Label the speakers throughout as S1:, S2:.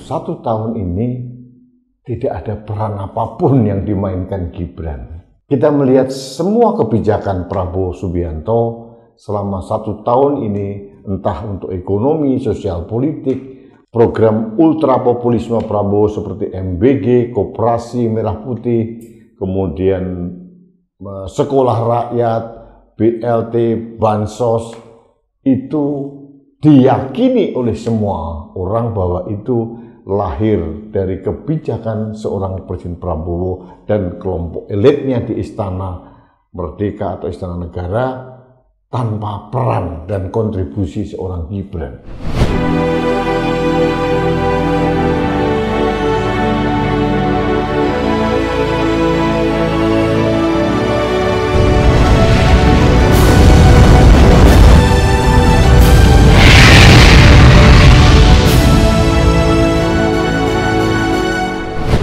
S1: 1 tahun ini tidak ada peran apapun yang dimainkan Gibran. Kita melihat semua kebijakan Prabowo Subianto selama 1 tahun ini, entah untuk ekonomi, sosial politik, program ultra populisme Prabowo seperti MBG, Koperasi Merah Putih, kemudian sekolah rakyat, BLT, Bansos, itu diyakini oleh semua orang bahwa itu lahir dari kebijakan seorang Presiden Prabowo dan kelompok elitnya di Istana Merdeka atau Istana Negara tanpa peran dan kontribusi seorang Gibran.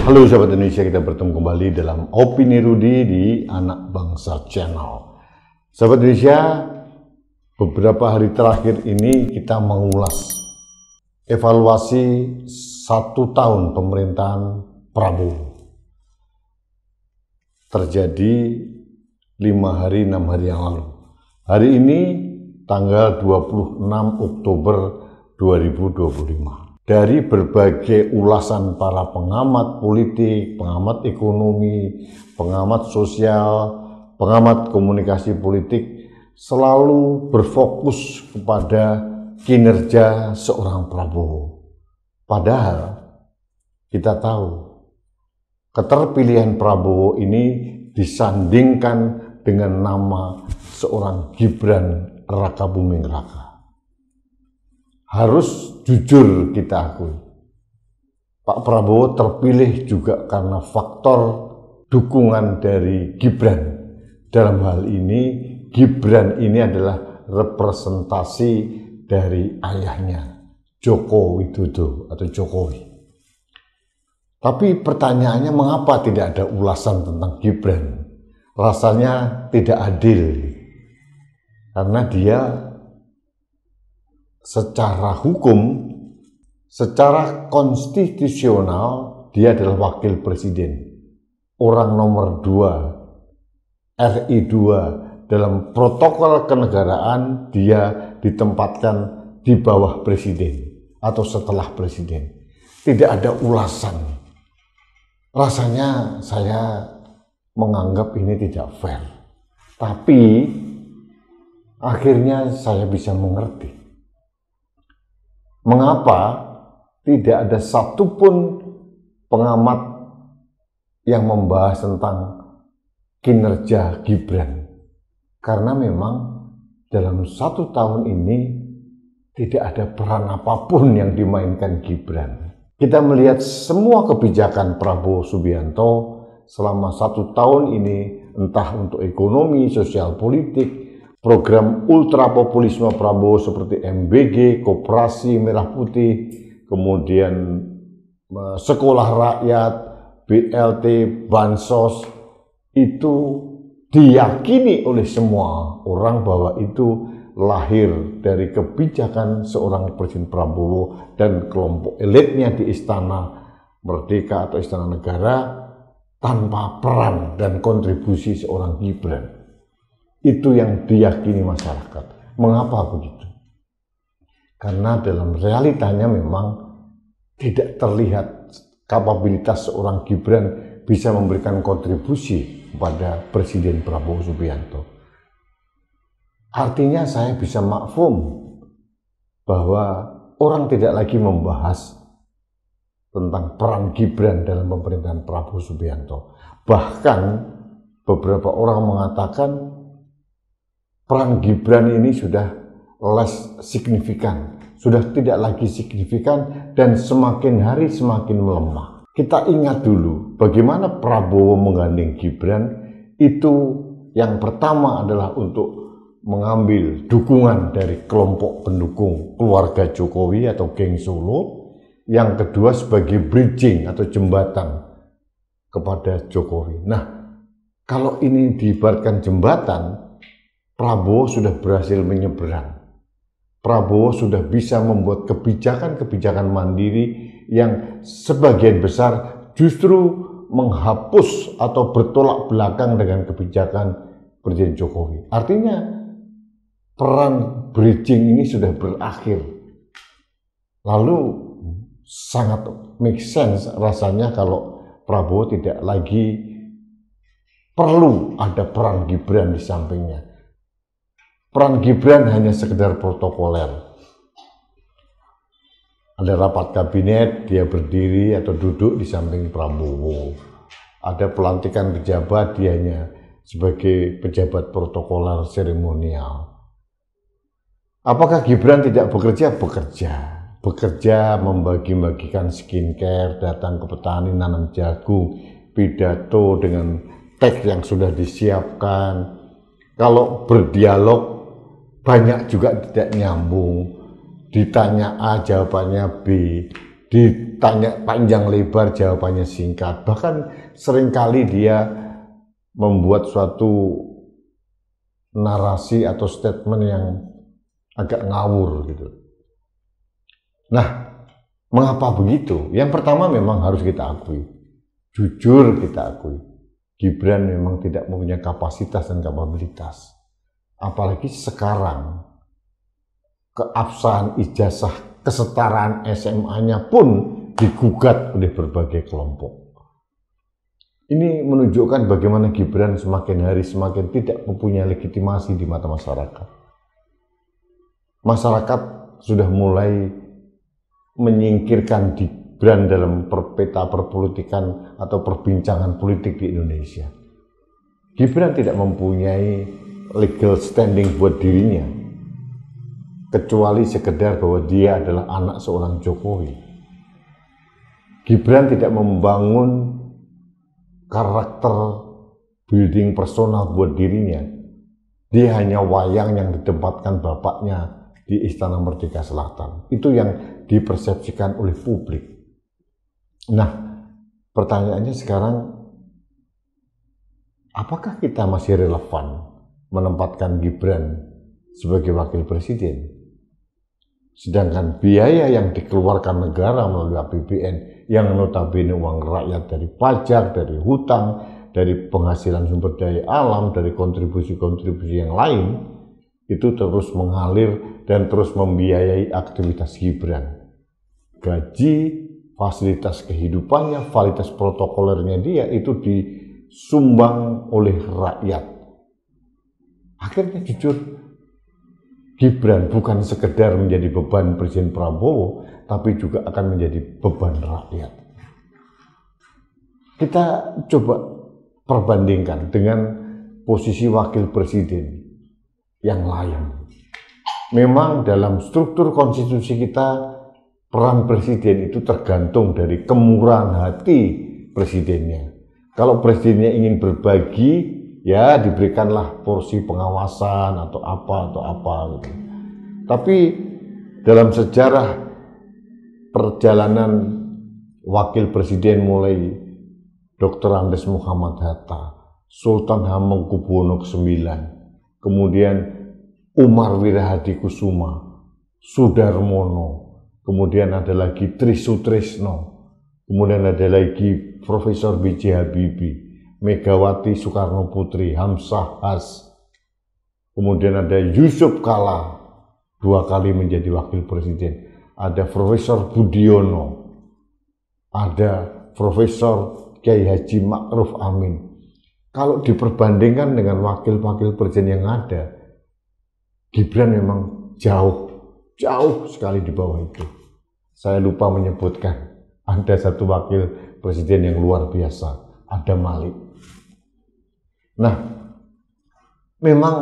S1: Halo sahabat Indonesia, kita bertemu kembali dalam Opini Rudi di Anak Bangsa Channel. Sahabat Indonesia, beberapa hari terakhir ini kita mengulas evaluasi 1 tahun pemerintahan Prabowo. Terjadi 5 hari 6 hari yang lalu. Hari ini tanggal 26 Oktober 2025. Dari berbagai ulasan para pengamat politik, pengamat ekonomi, pengamat sosial, pengamat komunikasi politik selalu berfokus kepada kinerja seorang Prabowo. Padahal kita tahu keterpilihan Prabowo ini disandingkan dengan nama seorang Gibran Rakabuming Raka. Harus jujur kita akui, Pak Prabowo terpilih juga karena faktor dukungan dari Gibran. Dalam hal ini, Gibran ini adalah representasi dari ayahnya, Joko Widodo atau Jokowi. Tapi pertanyaannya, mengapa tidak ada ulasan tentang Gibran? Rasanya tidak adil, karena dia secara hukum, secara konstitusional, dia adalah wakil presiden. Orang nomor 2, RI 2, dalam protokol kenegaraan dia ditempatkan di bawah presiden atau setelah presiden. Tidak ada ulasan. Rasanya saya menganggap ini tidak fair. Tapi akhirnya saya bisa mengerti mengapa tidak ada satupun pengamat yang membahas tentang kinerja Gibran. Karena memang dalam 1 tahun ini tidak ada peran apapun yang dimainkan Gibran. Kita melihat semua kebijakan Prabowo Subianto selama 1 tahun ini, entah untuk ekonomi, sosial politik, program ultra populisme Prabowo seperti MBG, Koperasi Merah Putih, kemudian sekolah rakyat, BLT, Bansos, itu diyakini oleh semua orang bahwa itu lahir dari kebijakan seorang Presiden Prabowo dan kelompok elitnya di Istana Merdeka atau Istana Negara tanpa peran dan kontribusi seorang Gibran. Itu yang diyakini masyarakat. Mengapa begitu? Karena dalam realitanya memang tidak terlihat kapabilitas seorang Gibran bisa memberikan kontribusi kepada Presiden Prabowo Subianto. Artinya saya bisa maklum bahwa orang tidak lagi membahas tentang peran Gibran dalam pemerintahan Prabowo Subianto. Bahkan beberapa orang mengatakan peran Gibran ini sudah less signifikan, sudah tidak lagi signifikan dan semakin hari semakin melemah. Kita ingat dulu bagaimana Prabowo menggandeng Gibran itu, yang pertama adalah untuk mengambil dukungan dari kelompok pendukung keluarga Jokowi atau geng Solo, yang kedua sebagai bridging atau jembatan kepada Jokowi. Nah, kalau ini diibaratkan jembatan, Prabowo sudah berhasil menyeberang. Prabowo sudah bisa membuat kebijakan-kebijakan mandiri yang sebagian besar justru menghapus atau bertolak belakang dengan kebijakan Presiden Jokowi. Artinya peran bridging ini sudah berakhir. Lalu sangat make sense rasanya kalau Prabowo tidak lagi perlu ada peran Gibran di sampingnya. Peran Gibran hanya sekedar protokoler. Ada rapat kabinet, dia berdiri atau duduk di samping Prabowo. Ada pelantikan pejabat, dia hanya sebagai pejabat protokoler seremonial. Apakah Gibran tidak bekerja? Bekerja membagi-bagikan skincare, datang ke petani, nanam jagung, pidato dengan teks yang sudah disiapkan. Kalau berdialog, banyak juga tidak nyambung. Ditanya A, jawabannya B. Ditanya panjang lebar, jawabannya singkat. Bahkan seringkali dia membuat suatu narasi atau statement yang agak ngawur gitu. Nah, mengapa begitu? Yang pertama memang harus kita akui. Jujur kita akui. Gibran memang tidak mempunyai kapasitas dan kapabilitas. Apalagi sekarang keabsahan ijazah kesetaraan SMA-nya pun digugat oleh berbagai kelompok. Ini menunjukkan bagaimana Gibran semakin hari semakin tidak mempunyai legitimasi di mata masyarakat. Masyarakat sudah mulai menyingkirkan Gibran dalam peta perpolitikan atau perbincangan politik di Indonesia. Gibran tidak mempunyai legal standing buat dirinya, kecuali sekedar bahwa dia adalah anak seorang Jokowi. Gibran tidak membangun karakter building personal buat dirinya. Dia hanya wayang yang ditempatkan bapaknya di Istana Merdeka Selatan. Itu yang dipersepsikan oleh publik. Nah, pertanyaannya sekarang, apakah kita masih relevan menempatkan Gibran sebagai wakil presiden? Sedangkan biaya yang dikeluarkan negara melalui APBN yang notabene uang rakyat dari pajak, dari hutang, dari penghasilan sumber daya alam, dari kontribusi-kontribusi yang lain, itu terus mengalir dan terus membiayai aktivitas Gibran. Gaji, fasilitas kehidupannya, fasilitas protokolernya dia itu disumbang oleh rakyat. Akhirnya jujur, Gibran bukan sekedar menjadi beban Presiden Prabowo, tapi juga akan menjadi beban rakyat. Kita coba perbandingkan dengan posisi wakil presiden yang lain. Memang dalam struktur konstitusi kita, peran presiden itu tergantung dari kemurahan hati presidennya. Kalau presidennya ingin berbagi, ya diberikanlah porsi pengawasan atau apa gitu. Tapi dalam sejarah perjalanan wakil presiden mulai Dr. Andes Muhammad Hatta, Sultan Hamengkubuwono IX, kemudian Umar Wirahadi Kusuma, Sudarmono, kemudian ada lagi Tri Sutrisno, kemudian ada lagi Profesor B.J. Habibie, Megawati Soekarno Putri, Hamzah Has, kemudian ada Yusuf Kala, 2 kali menjadi wakil presiden, ada Profesor Budiono, ada Profesor Kiai Haji Ma'ruf Amin. Kalau diperbandingkan dengan wakil-wakil presiden yang ada, Gibran memang jauh sekali di bawah itu. Saya lupa menyebutkan, ada satu wakil presiden yang luar biasa, ada Malik. Nah, memang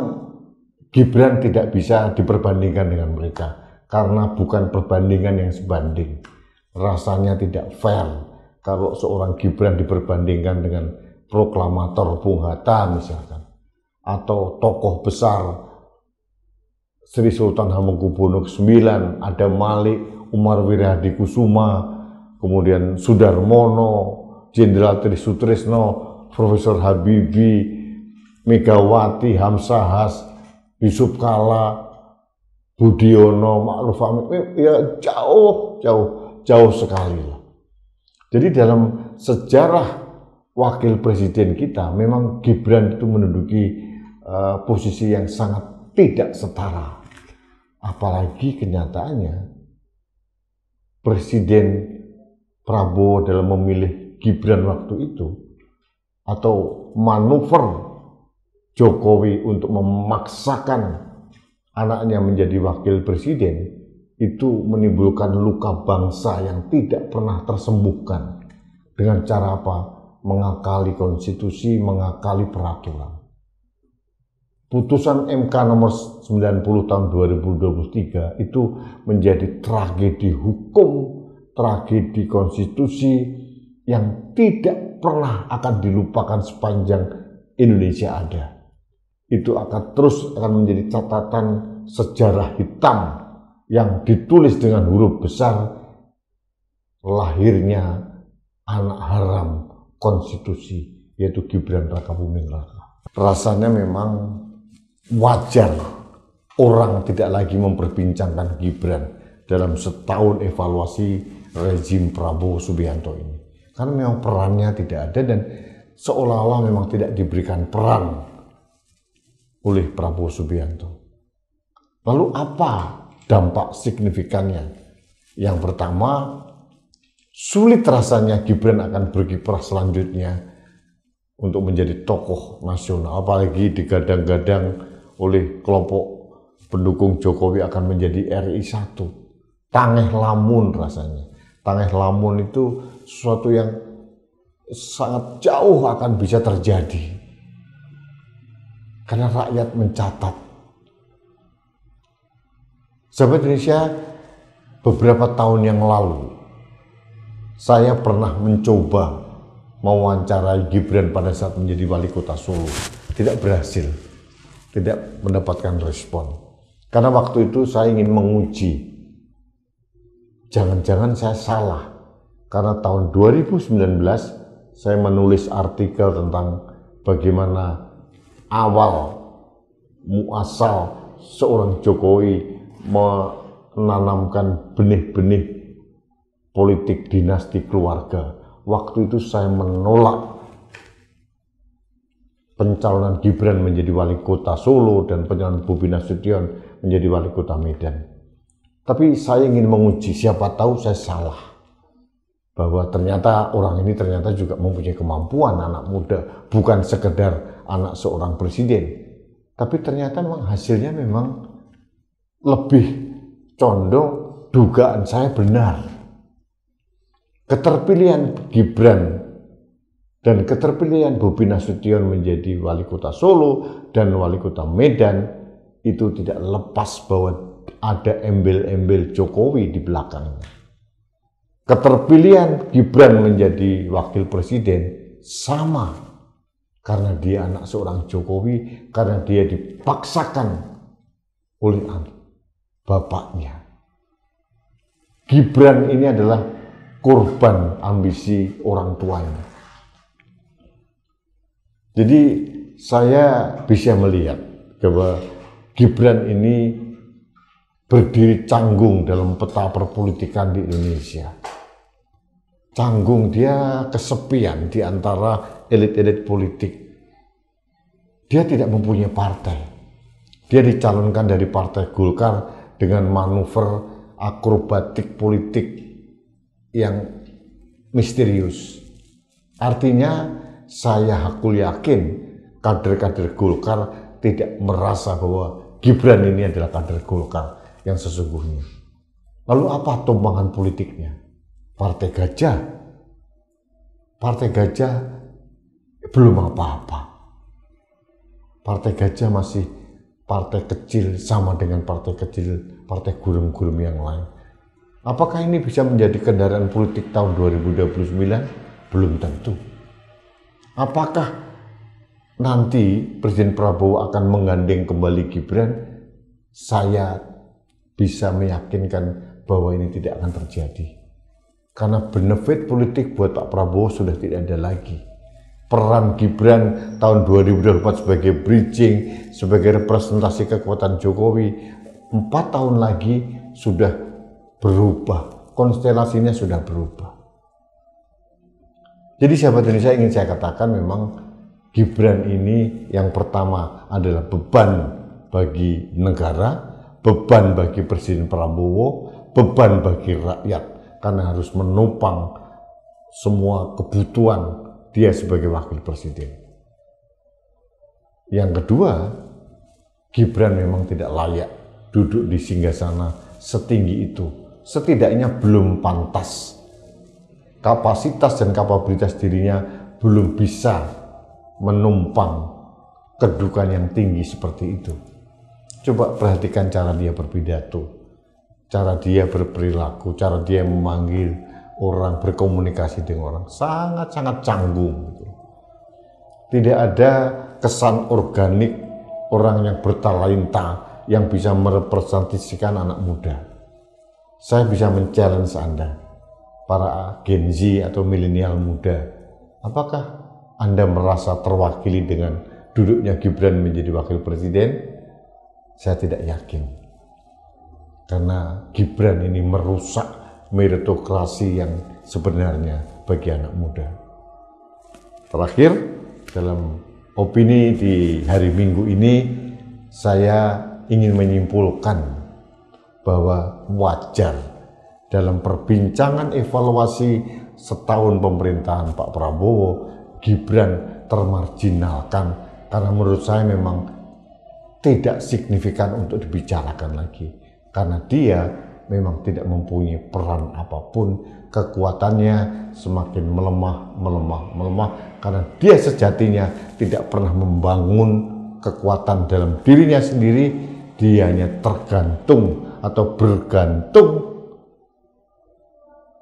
S1: Gibran tidak bisa diperbandingkan dengan mereka karena bukan perbandingan yang sebanding. Rasanya tidak fair kalau seorang Gibran diperbandingkan dengan proklamator Bung Hatta misalkan, atau tokoh besar Sri Sultan Hamengkubuwono IX, ada Malik, Umar Wirahadi Kusuma, kemudian Sudarmono, Jenderal Tri Sutrisno, Profesor Habibie, Megawati, Hamzah Has, Yusuf Kala, Budiono, Ma'ruf Amin, ya jauh sekali lah. Jadi dalam sejarah wakil presiden kita, memang Gibran itu menduduki posisi yang sangat tidak setara. Apalagi kenyataannya Presiden Prabowo dalam memilih Gibran waktu itu, atau manuver Jokowi untuk memaksakan anaknya menjadi wakil presiden, itu menimbulkan luka bangsa yang tidak pernah tersembuhkan. Dengan cara apa? Mengakali konstitusi, mengakali peraturan. Putusan MK nomor 90 tahun 2023 itu menjadi tragedi hukum, tragedi konstitusi yang tidak pernah akan dilupakan sepanjang Indonesia ada. Itu akan menjadi catatan sejarah hitam yang ditulis dengan huruf besar, lahirnya anak haram konstitusi, yaitu Gibran Rakabuming Raka. Rasanya memang wajar orang tidak lagi memperbincangkan Gibran dalam setahun evaluasi rezim Prabowo Subianto ini, karena memang perannya tidak ada dan seolah-olah memang tidak diberikan peran oleh Prabowo Subianto. Lalu apa dampak signifikannya? Yang pertama, sulit rasanya Gibran akan berkiprah selanjutnya untuk menjadi tokoh nasional, apalagi digadang-gadang oleh kelompok pendukung Jokowi akan menjadi RI 1. Tangeh lamun rasanya. Tangeh lamun itu sesuatu yang sangat jauh akan bisa terjadi. Karena rakyat mencatat. Sahabat Indonesia, beberapa tahun yang lalu, saya pernah mencoba mewawancarai Gibran pada saat menjadi wali kota Solo. Tidak berhasil, tidak mendapatkan respon. Karena waktu itu saya ingin menguji, jangan-jangan saya salah. Karena tahun 2019, saya menulis artikel tentang bagaimana awal muasal seorang Jokowi menanamkan benih-benih politik dinasti keluarga. Waktu itu saya menolak pencalonan Gibran menjadi wali kota Solo dan pencalonan Bobi Nasution menjadi wali kota Medan. Tapi saya ingin menguji, siapa tahu saya salah, bahwa ternyata orang ini ternyata juga mempunyai kemampuan, anak muda, bukan sekedar anak seorang presiden. Tapi ternyata memang hasilnya memang lebih condong dugaan saya benar. Keterpilihan Gibran dan keterpilihan Bobi Nasution menjadi wali kota Solo dan wali kota Medan itu tidak lepas bahwa ada embel-embel Jokowi di belakangnya. Keterpilihan Gibran menjadi wakil presiden sama karena dia anak seorang Jokowi, karena dia dipaksakan oleh bapaknya. Gibran ini adalah korban ambisi orang tuanya. Jadi saya bisa melihat bahwa Gibran ini berdiri canggung dalam peta perpolitikan di Indonesia. Canggung, dia kesepian di antara elit-elit politik. Dia tidak mempunyai partai. Dia dicalonkan dari Partai Golkar dengan manuver akrobatik politik yang misterius. Artinya saya hakul yakin kader-kader Golkar tidak merasa bahwa Gibran ini adalah kader Golkar yang sesungguhnya. Lalu apa tumpangan politiknya? Partai Gajah. Partai Gajah belum apa-apa. Partai Gajah masih partai kecil, sama dengan partai kecil, partai gurem-gurem yang lain. Apakah ini bisa menjadi kendaraan politik tahun 2029? Belum tentu. Apakah nanti Presiden Prabowo akan menggandeng kembali Gibran? Saya bisa meyakinkan bahwa ini tidak akan terjadi. Karena benefit politik buat Pak Prabowo sudah tidak ada lagi. Peran Gibran tahun 2024 sebagai bridging, sebagai representasi kekuatan Jokowi, 4 tahun lagi sudah berubah, konstelasinya sudah berubah. Jadi sahabat Indonesia, ingin saya katakan memang Gibran ini yang pertama adalah beban bagi negara, beban bagi Presiden Prabowo, beban bagi rakyat, karena harus menopang semua kebutuhan dia sebagai wakil presiden. Yang kedua, Gibran memang tidak layak duduk di singgasana setinggi itu. Setidaknya belum pantas. Kapasitas dan kapabilitas dirinya belum bisa menumpang kedudukan yang tinggi seperti itu. Coba perhatikan cara dia berpidato, cara dia berperilaku, cara dia memanggil orang, berkomunikasi dengan orang, sangat-sangat canggung. Tidak ada kesan organik orang yang bertalenta yang bisa merepresentasikan anak muda. Saya bisa men-challenge Anda, para Gen Z atau milenial muda, apakah Anda merasa terwakili dengan duduknya Gibran menjadi wakil presiden? Saya tidak yakin, karena Gibran ini merusak meritokrasi yang sebenarnya bagi anak muda. Terakhir, dalam opini di hari Minggu ini, saya ingin menyimpulkan bahwa wajar dalam perbincangan evaluasi setahun pemerintahan Pak Prabowo, Gibran termarginalkan, karena menurut saya memang tidak signifikan untuk dibicarakan lagi, karena dia memang tidak mempunyai peran apapun. Kekuatannya semakin melemah, karena dia sejatinya tidak pernah membangun kekuatan dalam dirinya sendiri. Dia hanya tergantung atau bergantung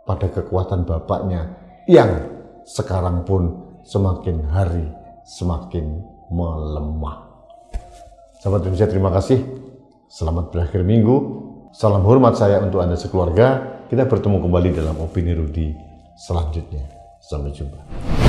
S1: pada kekuatan bapaknya yang sekarang pun semakin hari semakin melemah. Sahabat Indonesia, terima kasih. Selamat berakhir minggu. Salam hormat saya untuk Anda sekeluarga. Kita bertemu kembali dalam opini Rudi selanjutnya. Sampai jumpa.